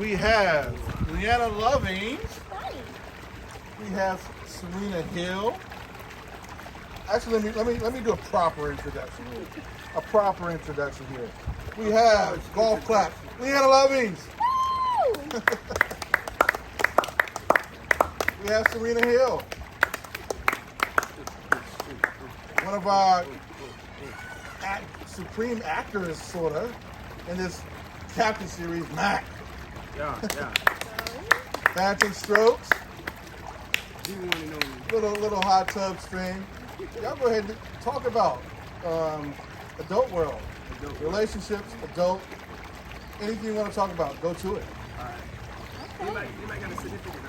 We have Leana Loving. Hi. We have Serena Hill. Actually, let me do a proper introduction here. A proper introduction here. We have golf clap. Leana Loving. Woo! We have Serena Hill. One of our supreme actors, sort of, in this Captain series, Mac. Yeah. Phantom Strokes. You want to know me? Little hot tub stream. Y'all go ahead and talk about adult world, relationships, adult, anything you want to talk about, go to it. All right. Anybody got a significant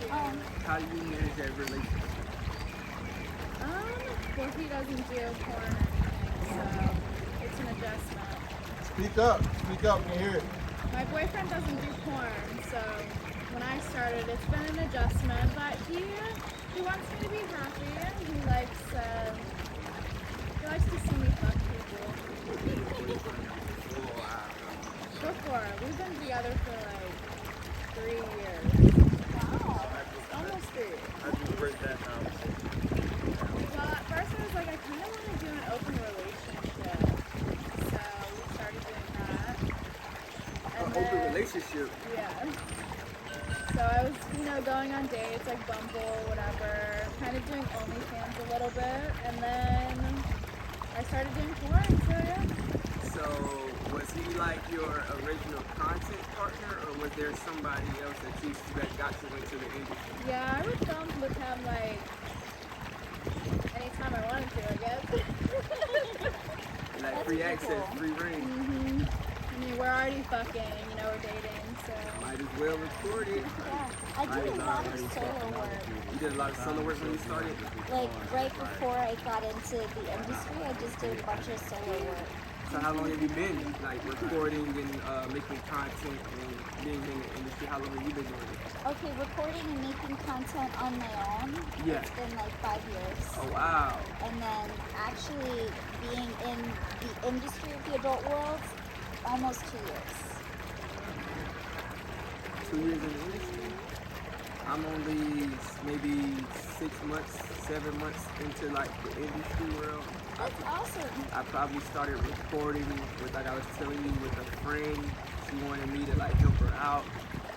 other? How do you manage that relationship? Well, he doesn't do porn, so it's an adjustment. Speak up, we can hear it. My boyfriend doesn't do porn, so when I started, it's been an adjustment. But he wants me to be happy, and he likes to see me fuck people. Before, we've been together for like 3 years. Wow. Almost 3 years. How do you break that down? Well, at first I was like, I kind of want to do an open relationship. So we started doing that. And An open relationship? Yeah. So I was, going on dates, like Bumble, whatever, kind of doing OnlyFans a little bit. And then I started doing porn, so yeah. So, was he like your original content partner, or was there somebody else that got you into the industry? Yeah, I would film with him like anytime I wanted to, I guess. Like free access, free reign. Mm-hmm. I mean, we're already fucking, we're dating, so. Might as well record it. Yeah. I did a lot of solo work. You did a lot of solo work when you started? Like right before I got into the industry, I just did a bunch of solo work. So how long have you been like recording and making content and being in the industry? How long have you been doing it? Okay, recording and making content on my own. Yeah. It's been like 5 years. Oh wow. And then actually being in the industry of the adult world, almost 2 years. 2 years in the industry? I'm only maybe 6 months, 7 months into like the industry world. That's awesome. I probably started recording with, like I was telling you, with a friend. She wanted me to like help her out,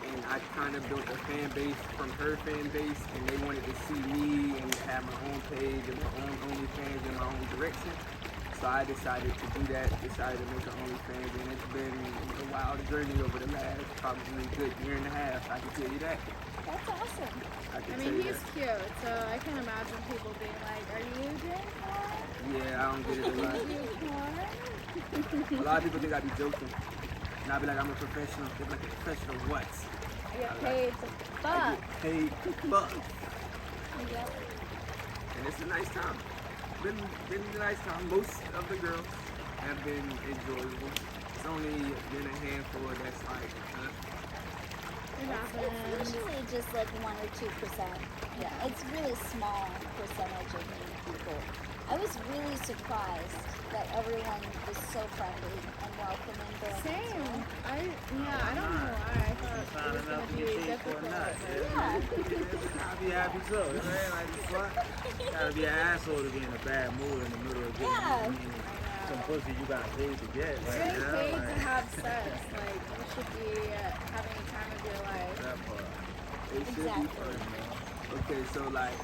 and I kind of built a fan base from her fan base, and they wanted to see me and have my own page and my own OnlyFans in my own direction. So I decided to do that, decided to make an OnlyFans, and it's been a wild journey over the last probably good year and a half, I can tell you that. That's awesome. I mean, he's cute, so I can imagine people being like, are you doing porn? Yeah, I don't get it a lot. Do you do porn? A lot of people think I be joking. And I be like, I'm a professional. They're like, a professional what? I get paid to I fuck. get paid to fuck. Yep. And it's a nice time. Been a nice time. Most of the girls have been enjoyable. It's only been a handful that's like, It's usually just like 1 or 2%. Yeah, it's really small percentage of new people. I was really surprised that everyone was so friendly and welcoming there. Same. I don't know why. I thought it was going to be difficult. Yeah. I'll be happy too. You know, like what? Gotta be an asshole to be in a bad mood in the middle of getting some pussy you got paid to get. It's Right really now, paid like, to have sex. Like, you should be having the time of your life. that part. it should be fun. Okay, so like,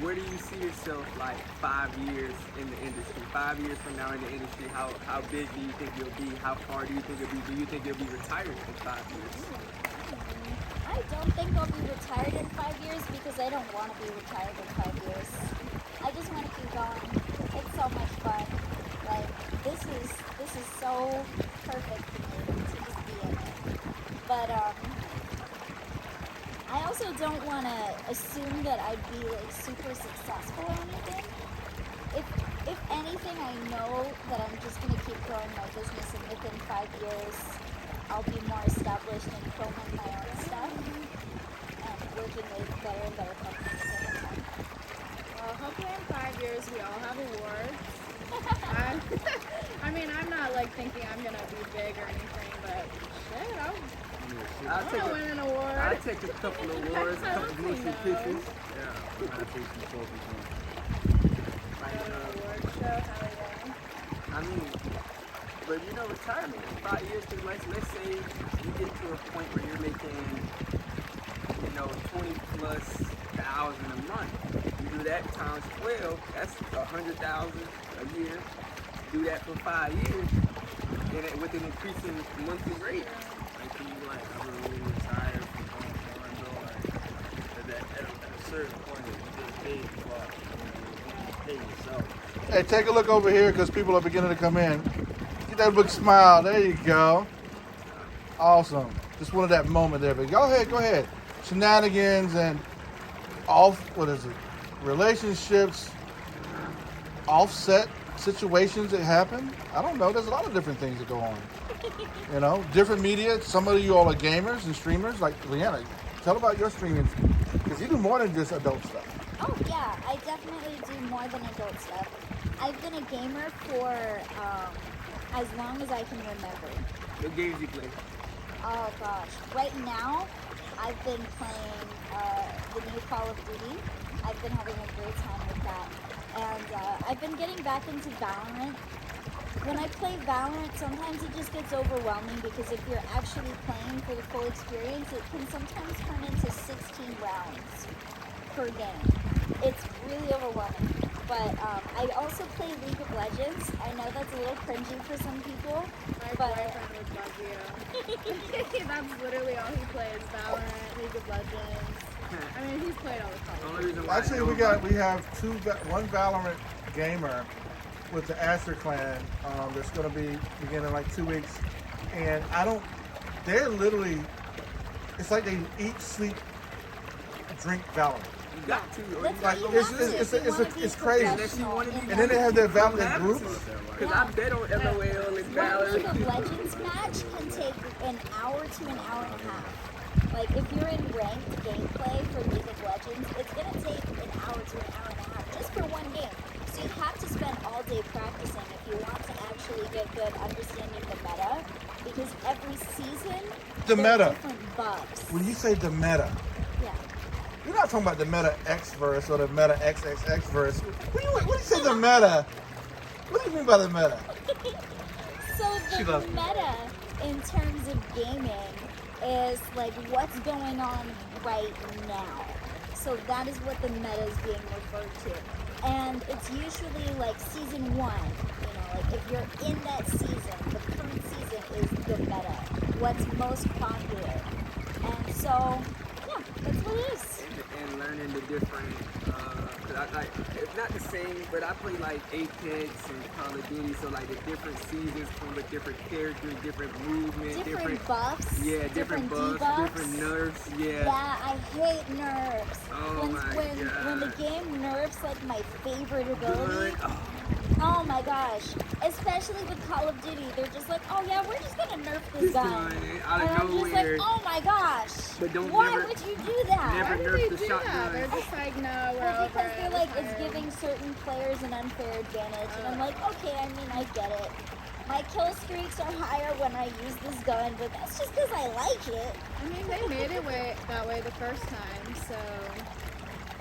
where do you see yourself like 5 years in the industry? 5 years from now in the industry, how big do you think you'll be? How far do you think you'll be? Do you think you'll be retired in 5 years? I don't think I'll be retired in 5 years because I don't want to be retired in 5 years. I just want to keep going. It's so much fun. Like this is so perfect for me to just be in it. But I also don't want to assume that I'd be like super successful or anything. If anything, I know that I'm just gonna keep growing my business, and within 5 years, I'll be more established in filming my own stuff and working with better and better companies over time. Well, hopefully in 5 years we all have awards. I mean, I'm not like thinking I'm gonna be big or anything, but shit, I'll take win an award. I'll take a couple of awards, a couple of motion pictures. Yeah, I'm gonna take some trophies home. Like, Award show, how are I mean, but you know, retirement in 5 years, because let's say you get to a point where you're making, you know, 20 plus thousand a month. You do that times 12, that's 100,000 a year. Do that for 5 years, and with an increasing monthly rate. Like, can you like ever really retire from going foreign though? Like, at a certain point, you just pay for pay yourself. Hey, take a look over here because people are beginning to come in. Get that big smile. There you go. Awesome. Just wanted that moment there. But go ahead. Shenanigans and relationships, offset situations that happen. I don't know. There's a lot of different things that go on. You know, different media. Some of you all are gamers and streamers. Like Leana, tell about your streaming because you do more than just adult stuff. Oh yeah, I definitely do more than adult stuff. I've been a gamer for as long as I can remember. What games you play? Oh gosh, right now I've been playing the new Call of Duty. I've been having a great time with that, and I've been getting back into Valorant. When I play Valorant, sometimes it just gets overwhelming because if you're actually playing for the full experience, it can sometimes turn into 16 rounds per game. It's really overwhelming. But I also play League of Legends. I know that's a little cringy for some people. My but boyfriend would love you. That's literally all he plays, Valorant, League of Legends. I mean, he's played all the The Call only of Duty. reason why Actually, we have one Valorant gamer with the AsherClan that's going to be beginning in like 2 weeks, and they're literally, it's like they eat, sleep, drink Valorant. you got to, or That's you Like what got you to. have to if you wanna be it's crazy. Unless you want to be, professional And then they have their Valorant have groups. Because I bet on LOL and One League of Valorant. Legends match can take an hour to an hour and a half. Like if you're in ranked gameplay for League of Legends, it's gonna take an hour to an hour and a half just for one game. So you have to spend all day practicing if you want to actually get good understanding the meta. Because every season, The there's meta. different buffs. When you say the meta, Yeah. you're not talking about the meta X verse or the meta XXX verse. When you say the meta, what do you mean by the meta? So She the loves me. meta in terms of gaming is like what's going on right now. So that is what the meta is being referred to. And it's usually like season 1, you know, like if you're in that season, the current season is the meta, what's most popular. And so, yeah, that's what it is. And learning the different, it's not the same, but I play like Apex and Call of Duty, so like the different seasons come with different characters, different movement, Different buffs, yeah, different buffs, debuffs. different nerfs, Yeah, I hate nerfs. Oh my when the God. game nerfs like my favorite ability. Good. Oh my gosh. Especially with Call of Duty, they're just like, oh yeah, we're just gonna nerf this This gun. gun, And out of I'm just like, nowhere. oh my gosh. But don't Why never- would you do that? never Why do nerf they the do shotgun. that? They're just like, no, we're Well, over because it. they're like, We're it's tired. giving certain players an unfair advantage. And I'm like, okay, I mean, I get it. My kill streaks are higher when I use this gun, but that's just because I like it. I mean, they made it that way the first time, so...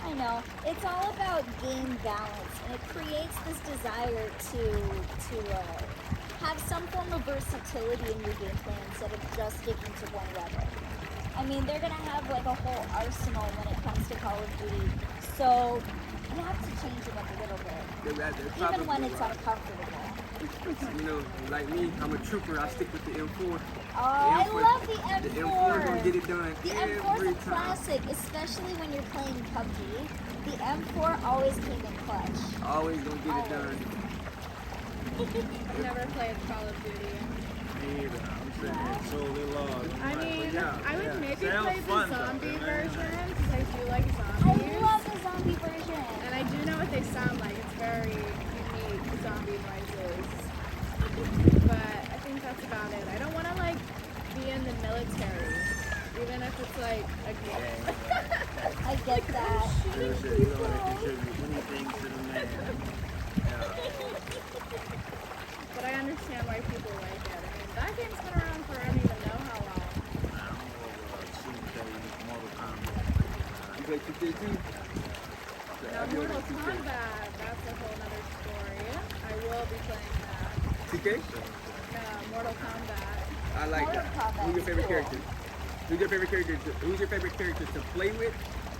I know. It's all about game balance, and it creates this desire to have some form of versatility in your gameplay instead of just sticking to one weapon. I mean, they're gonna have like a whole arsenal when it comes to Call of Duty, so you have to change it up a little bit, even when it's uncomfortable. You know, like me, I'm a trooper. I stick with the M4. Oh, I M4 love the The M4 gonna get M4. it done The every M4 is a time. classic, especially when you're playing PUBG. The M4 always came in clutch. Always gonna get it Always. done. I've never played Call of Duty. Me either. I'm sitting here solely lost. I mean, I would maybe Sounds play the fun, though, zombie man. version, because I do like I zombies. love the zombie version. And I do know what they sound like. It's very unique zombie noises. But I think that's about it. I don't want to like be in the military, even if it's like a game. I get that. Seriously, you don't want to contribute anything to the man. But I understand why people like it. I mean, that game's been around for I don't even know how long. I don't know, 2K2? Now, Mortal Kombat, that's a whole nother story. I will be playing that. 2K? No, Mortal Kombat. I like Mortal that. Kombat's Who's your favorite cool. character? Who's your favorite character? Who's your favorite character to play with?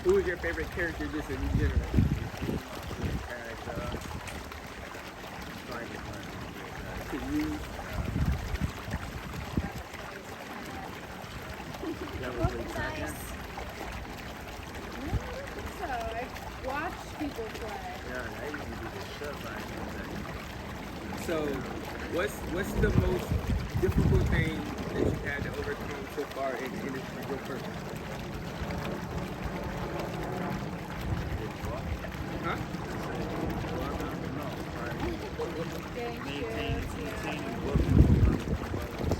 Who is your favorite character just in general? To use. Nice. No, I don't think so. I watch people play. So, what's the most difficult thing that you've had to overcome so far in the industry? Go first. Huh? Getting Maintaining shoots, yeah. booking.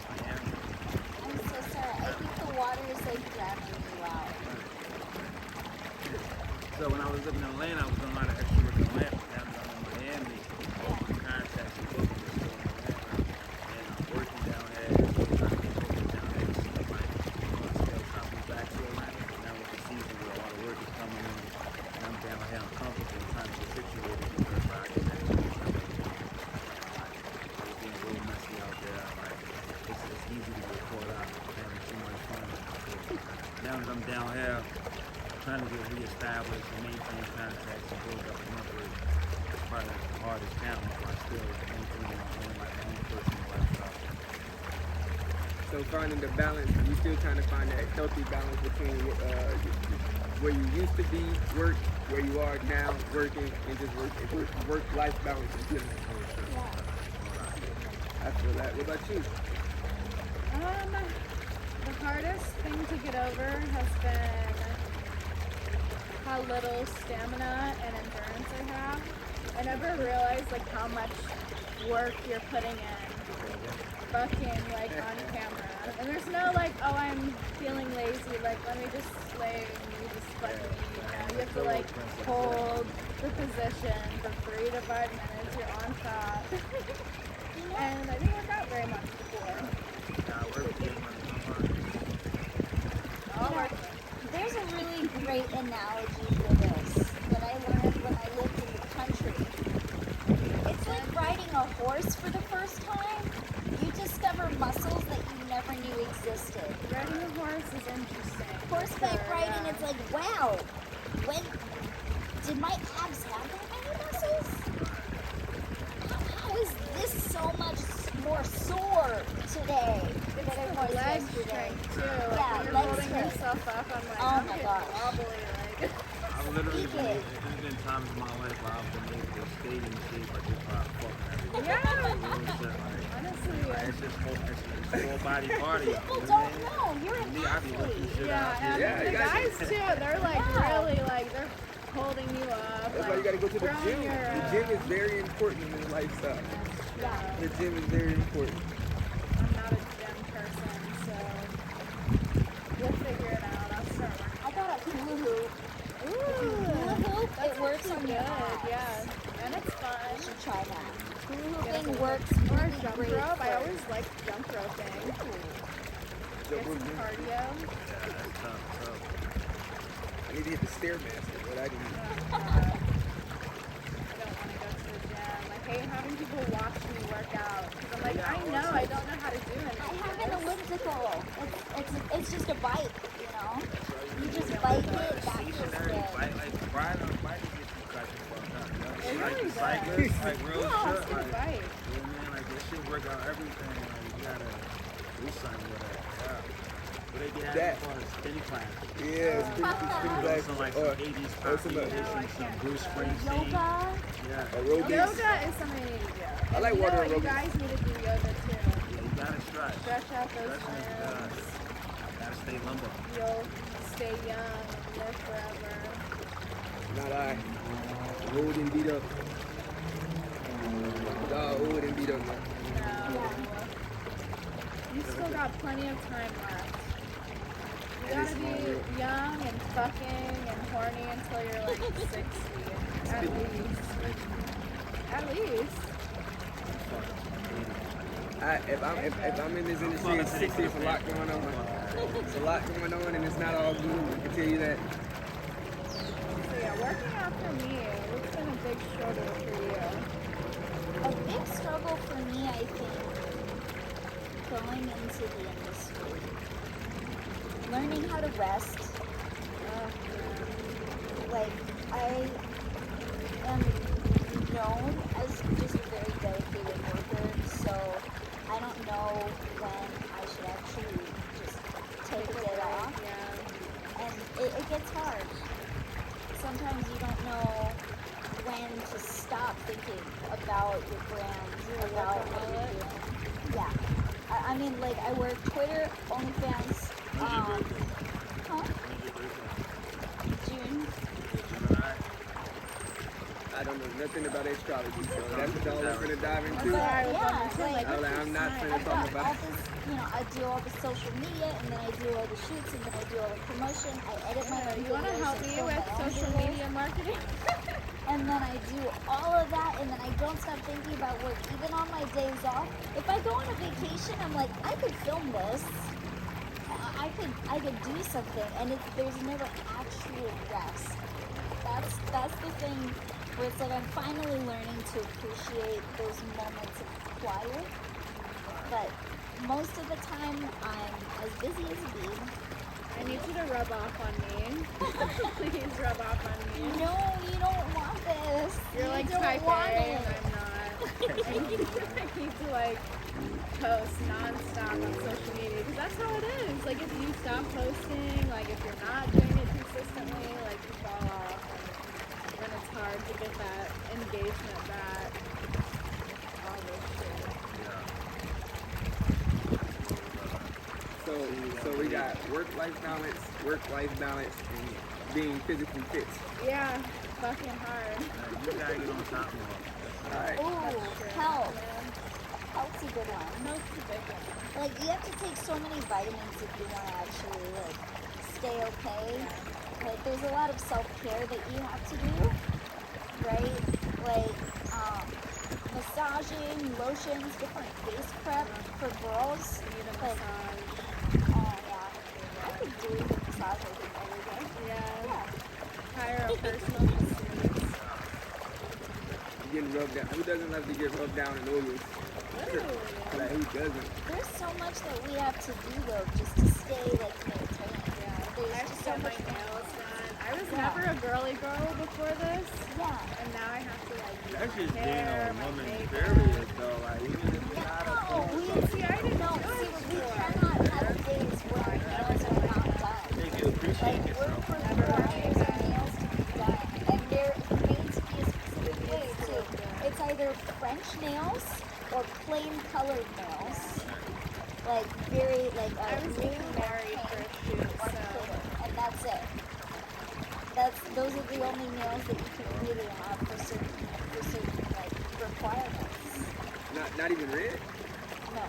I'm so sorry. I think the water is like drowning you out. So when I was living in Atlanta, I was doing a lot of extra work in Atlanta. Now that I'm in Miami, open contacts and booking is still in Atlanta. And I'm working down there, trying to get bookings down there. So I'm like, still trying to move back to Atlanta. Now with the season where a lot of work is coming in, and I'm down here uncomfortable trying to get situated because I get that it's being real messy out there. Like, it's easy to get caught out having too much fun. So now that I'm down here, trying to get reestablished and maintain contacts and build up a network is probably like the hardest challenge, but I still maintain my own personal lifestyle. So finding the balance, you still trying to find that healthy balance between where you used to be, work, where you are now, working, and just work-life balance in general. I feel that. What about you? The hardest thing to get over has been how little stamina and endurance I have. I never realized like how much work you're putting in fucking like on camera. And there's no like, oh, I'm feeling lazy, like let me just lay and you just fucking, you know, you have to like hold the position for 3 to 5 minutes, you're on top. And I didn't work out very much before. There's a really great analogy for this that I learned when I lived in the country. It's like riding a horse for the first time. You discover muscles that you never knew existed. Riding a horse is interesting. Horseback Sure, riding, yeah. it's like, wow, when did my abs have that many muscles? How is this so much more sore today than it was Leg yesterday? strength too. Yeah, Like when you're leg holding strength. yourself up, I'm like, Oh I'm my getting gosh. wobbly. Like, I literally Speak it. there's been times in my life where I've been able to stay in shape, but just by fucking everything. yeah. Honestly, Honestly, it's just full body cardio. People you know don't what I mean? know. You're an Me, I be lifting athlete. shit yeah, out and here. Yeah, the you guys- guys too, they're like Yeah. really like they're holding you up. That's why you gotta go to the throwing gym. your, The gym is very important in the lifestyle. Yeah. The gym is very important. I'm not a gym person, so we'll figure it out. I'll start working. I got a hula hoop. Ooh, Hula hoop, that's it works actually on your good, abs. yeah, and it's You fun. should try that. Hula Get hooping a- works Or really jump great. rope. I for- always liked jump roping. Get some cardio. Yeah, that's tough. I need to get the Stairmaster, but I didn't. I don't want to go to the gym. I hate having people watch me work out. Because I'm like, I know I don't know how to do it. I have an elliptical. It's just a bike, you know? You just bike it, that feels Stationary good. bike, like riding on a bike is get you got your fucked up. You know? It Like really the cyclists, like real Yeah, shit. it's good Like, bike. you know what I mean? Like this shit work out everything. Like you gotta do something with it. Yeah. But they get That- out for a spin class. Yeah, it's pretty black. Some like Or some 80s or pop some, music, No, I some can't Bruce do that. Springsteen. Yoga. Yeah. aerobics. Yoga is something I need to do. I like And you water know what? You aerobics. guys need to do yoga too. Yeah, you gotta stretch. Stretch out those Stretching is good. limbs. Gotta stay lumber. You'll stay young and live forever. Not I. Old and beat up. Old and beat up. No. You still got plenty of time left. You gotta be young and fucking and horny until you're like 60. At least. At least. if I'm in this industry at 60, it's a lot going on. It's a lot going on, and it's not all good. I can tell you that. So yeah, working out for me, what's been a big struggle for you? A big struggle for me, I think, going into the industry, learning how to rest. Like, I am known as just a very dedicated worker, so I don't know when I should actually just take a day off. Yeah. And it gets hard. Sometimes you don't know when to stop thinking about your brand, about what you're doing. Yeah. I mean, like, I work Twitter, OnlyFans, huh? June. I don't know nothing about astrology, so that's all I'm gonna dive into. But yeah, like, I'm not gonna I've talk got about all it. this, you know, I do all the social media, and then I do all the shoots, and then I do all the promotion. I edit my own You want to videos help and me film with my own social videos. media marketing? And then I do all of that, and then I don't stop thinking about work, even on my days off. If I go on a vacation, I'm like, I could film this. I could do something, and there's never actual rest. That's the thing where it's like I'm finally learning to appreciate those moments of quiet. But most of the time, I'm as busy as a bee. I need you to rub off on me. Please rub off on me. No, you don't want this. You're like don't type want A it. and I'm not. I need to like post non-stop on social media because that's how it is. Like if you stop posting, like if you're not doing it consistently, like you fall off. And then it's hard to get that engagement back. All this shit. So we got work-life balance, and being physically fit. Yeah, fucking hard. You gotta get on top of it. All right. Ooh, health. Health's a good one. Health's a big one. Like, you have to take so many vitamins if you want to actually, like, stay okay. Like, there's a lot of self-care that you have to do, right? Like, massaging, lotions, different face prep for girls. You need a Like, massage. oh, yeah. I could do a massage, I think, every day. Yeah. Hire a personal masseuse. Getting rubbed down. Who doesn't love to get rubbed down in oils? Like who doesn't? There's so much that we have to do, though, just to stay, like, maintained. There's I have just to get so my much. nails done. I was Yeah. never a girly girl before this, Yeah. and now I have to like do That's my just being hair, a my woman's makeup. period, though. Like, even if you're not a No, we See, I didn't no, do see, it we before. cannot have days where our nails are not done. make you appreciate Like, we're yourself. requiring our nails to be done, and they're made to be a specific way too. It's either French nails or plain colored nails. Like very like I was nude getting married for a shoot, or so clear, and that's it. Those are the only nails that you can really have for certain like requirements. Not even red. No.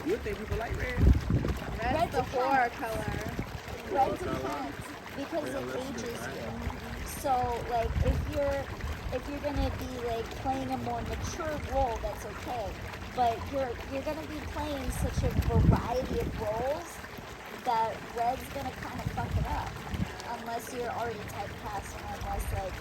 You would think people like red. red's the whore color. Red depends because it ages you. So like if you're gonna be like playing a more mature role, that's okay. But you're gonna be playing such a variety of roles that red's gonna kind of fuck it up. Unless you're already typecast, or unless like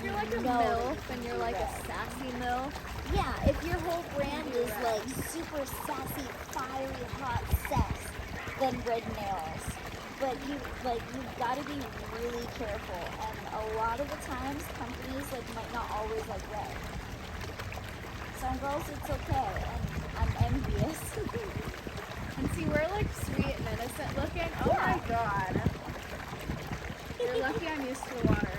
You're like a know MILF, and you're like a red. sassy MILF. Yeah, if your whole brand is like super sassy, fiery, hot sex, then red nails. But you've got to be really careful, and a lot of the times companies like might not always like red. Some girls it's okay, and I'm envious. And see, we're like sweet and innocent looking. Oh my god. You're lucky I'm used to the water.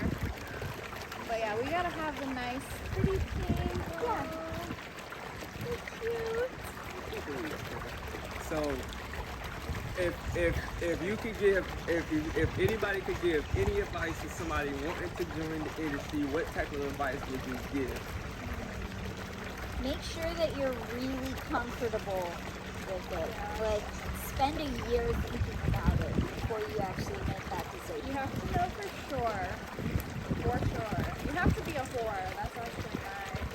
But yeah, we gotta have the nice, pretty pink. Yeah. So cute. So if you could give if anybody could give any advice to somebody wanting to join the industry, what type of advice would you give? Make sure that you're really comfortable with it. Like, spend a year thinking about it before you actually make that decision. You have to know for sure. For sure. You have to be a whore.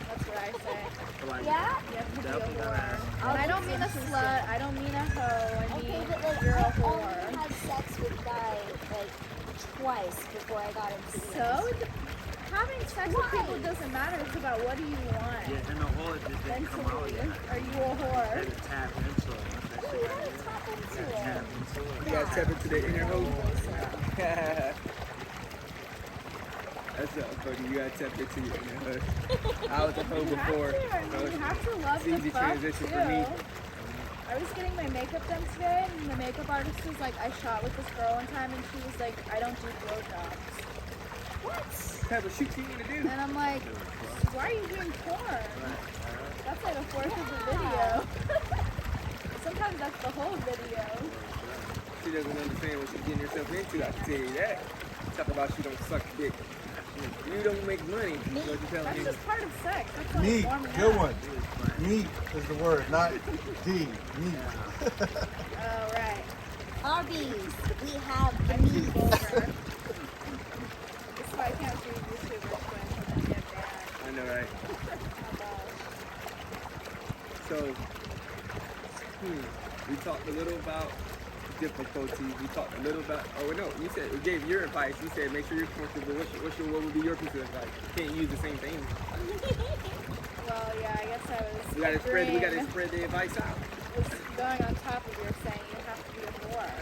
That's what I say. feel like Yeah? You have to be a definitely gotta whore. ask. And I don't mean a slut. I don't mean a hoe. I Okay, mean but like you're a I whore. only had sex with Guy like twice before I got into the So having sex with people Why? doesn't matter. It's about what do you want. Yeah, and the whole it just didn't come out Mentally, yet. are you a I whore? had to tap into it. Once that You shit gotta got tap into in, tap it. into it. You gotta step into the inner hole. That's not funny. You gotta tap into your inner hole. I was a hoe You have before. to. I mean, you have to love It's easy the fuck transition too. for me. I was getting my makeup done today, and the makeup artist was like, I shot with this girl one time, and she was like, I don't do blowjobs. What? What type of shit you want to do? And I'm like, why are you doing porn? That's like a fourth of the Yeah. video. Sometimes that's the whole video. She doesn't understand what she's getting herself into, I can tell you that. Talk about she don't suck dick. You don't make money, is what you're telling That's me. just part of sex. That's like Meat, warming good up. one. Meat is the word, not D. Meat. Oh, right. Arby's, we have the I'm too meat. vulgar. That's why I can't do YouTubers when I get banned. I know, right? Oh, gosh. So, we talked a little about difficulties. We talked a little about. Oh no, you said you gave your advice. You said make sure you're comfortable. What would be your piece of advice? You can't use the same thing. Well, yeah, I guess I was. We gotta agreeing. spread the advice out. Was going on top of your saying you have to be a whore.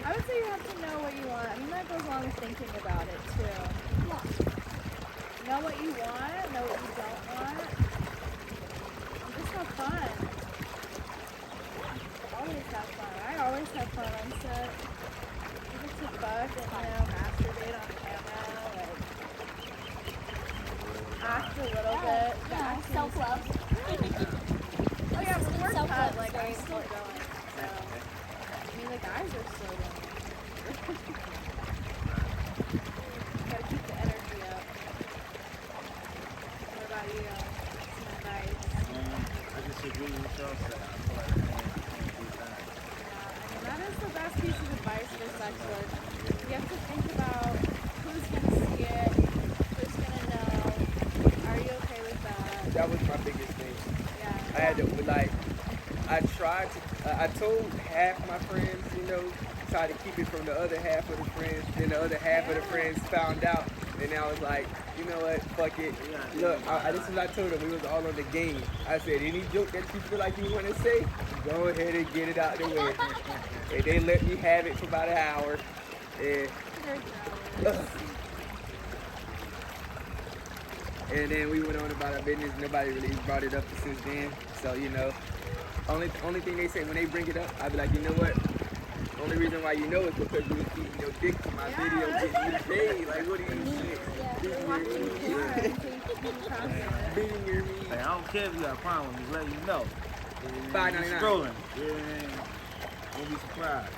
I would say you have to know what you want. I mean, that goes along with thinking about it too. Know what you want, know what you don't want. And just have fun. Always have fun. I always have fun on set. You get to fuck and, masturbate on camera, like, act a little bit. The Yeah, acting is- self-love. Oh yeah, but we're Self-love cut, is like, very I'm still important. going, so. I mean, the guys are still going. Gotta keep the energy up. What about you? Some advice? I disagree with y'all. So I feel like I can't do that. I mean, that is the best piece of advice for sex work. You have to think about who's gonna see it, who's gonna know. Are you okay with that? That was my biggest thing. Yeah. I had to I told half my friends, try to keep it from the other half of the friends. Then the other half of the friends found out, and I was like, you know what, fuck it. Look, this is what I told them. We was all on the game. I said, any joke that you feel like you want to say, go ahead and get it out the way. And they let me have it for about an hour. And, and then we went on about our business. Nobody really brought it up since then. So, only thing they say when they bring it up, I be like, you know what? Only reason why you know is because you was eating your dick to my video getting me paid. Like, what do you say? You're watching porn, so you can content. Beating your meat. Like, I don't care if you got a problem, just let you know. $5.99. Scrolling. Yeah. Don't be surprised.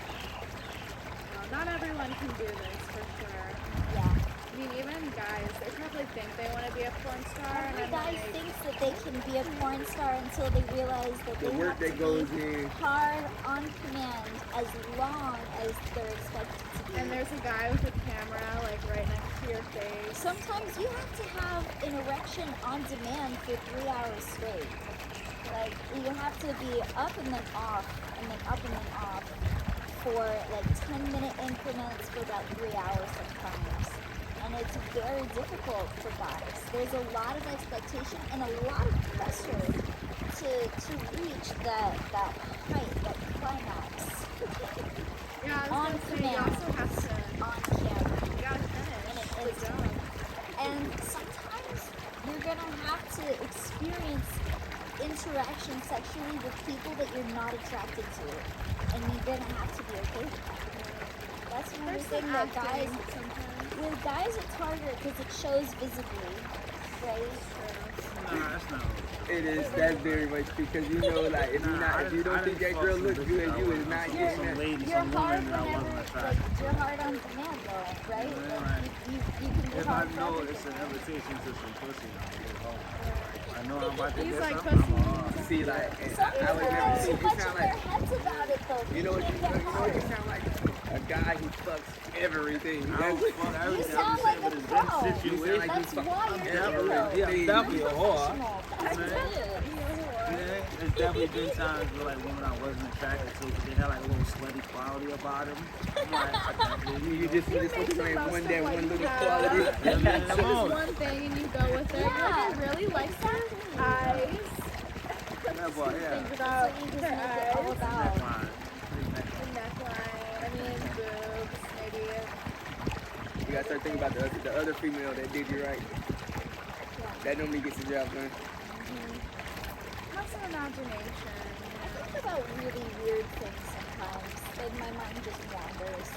Well, not everyone can do this, for sure. Yeah. I mean, even guys, they probably think they want to be a porn star, and Every I'm guy like, thinks that they can be a porn star until they realize that The they work have that to goes be in. hard on command as long as they're expected to be. and there's a guy with a camera, like, right next to your face. Sometimes you have to have an erection on demand for 3 hours straight. Like, you have to be up and then off, and then up and then off for like 10-minute increments for about 3 hours sometimes. And it's very difficult for guys. There's a lot of expectation and a lot of pressure to reach that height, that climax Yeah, I was on gonna say, you command, also have to, on camera. you gotta finish And the job. And sometimes you're gonna have to experience interaction sexually with people that you're not attracted to, and you're gonna have to be okay with that. That's one There's thing some that guys, acting sometimes. with guys it's harder because it shows visibly, right? Nah, that's not. It is. That's very much because like if you don't think that girl looks good, you is not You're, getting that. lady, you're some hard woman that I whenever, wasn't like, attracted you're hard on demand though, right? Yeah, Like, right. you can be If I hard for know it's everything. an invitation to some pussy, I'll get home. I know I'm about to He's get like something. pussy. I'm hard. See, like, and Some I people would never have see. too It much sound in their like heads about it though. you know what They you can't get know what hard. it sound like. a guy who fucks everything. I don't That's fuck everything. sound I'm just like saying, a but it's pro. been You sound situations. like That's you fuck why you're everything. Yeah, I'm definitely a whore. professional. That's I'm good. Yeah, there's definitely been times where like women I wasn't attracted to, but they had like a little slutty quality about them. I'm like, I definitely, You just You focus make the on most one of that what one you little have. quality. yeah, man, Choose come on. one thing and you go with it. Yeah. You're like, I really like her eyes. That boy, yeah. Think about So you just her make it all eyes, about. Neckline. the neckline, I mean, boobs, maybe. You gotta start thinking about the other female that did you right. That normally gets the job done. Have some imagination. I think about really weird things sometimes. Like my mind just wanders.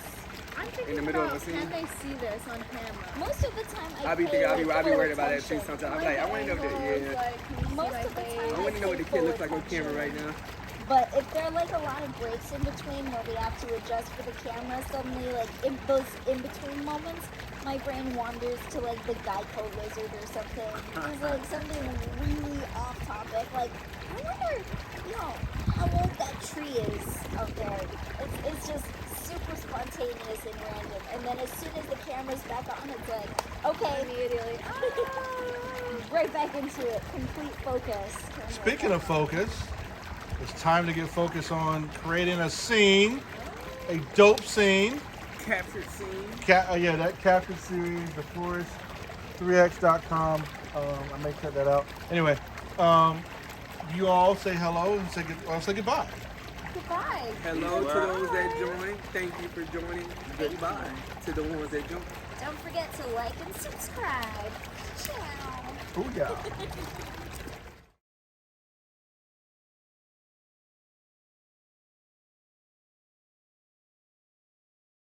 I'm thinking the middle of about, a scene? can they see this on camera? Most of the time, I'll be pay, thinking, I'll be full worried about that too attention. sometimes. I'm like, I want to know if Angles, yeah. like, can you see Most my of the face? time, I want to know what the kid looks like on camera right now. But if there are like a lot of breaks in between where we have to adjust for the camera, suddenly like in those in between moments, my brain wanders to like the Geico lizard or something. There's like something really off topic. Like I wonder, how old that tree is out there. It's just super spontaneous and random. And then as soon as the camera's back on, it's like, okay, Immediately. right back into it, complete focus. Speaking of focus, it's time to get focused on creating a scene, a dope scene. Captured scene. That captured series, the Flourish, 3x.com. I may cut that out. Anyway, you all say hello and say goodbye. Goodbye. Hello to those that joined. Thank you for joining. Goodbye to the ones that joined. Don't forget to like and subscribe. Ciao. Booyah.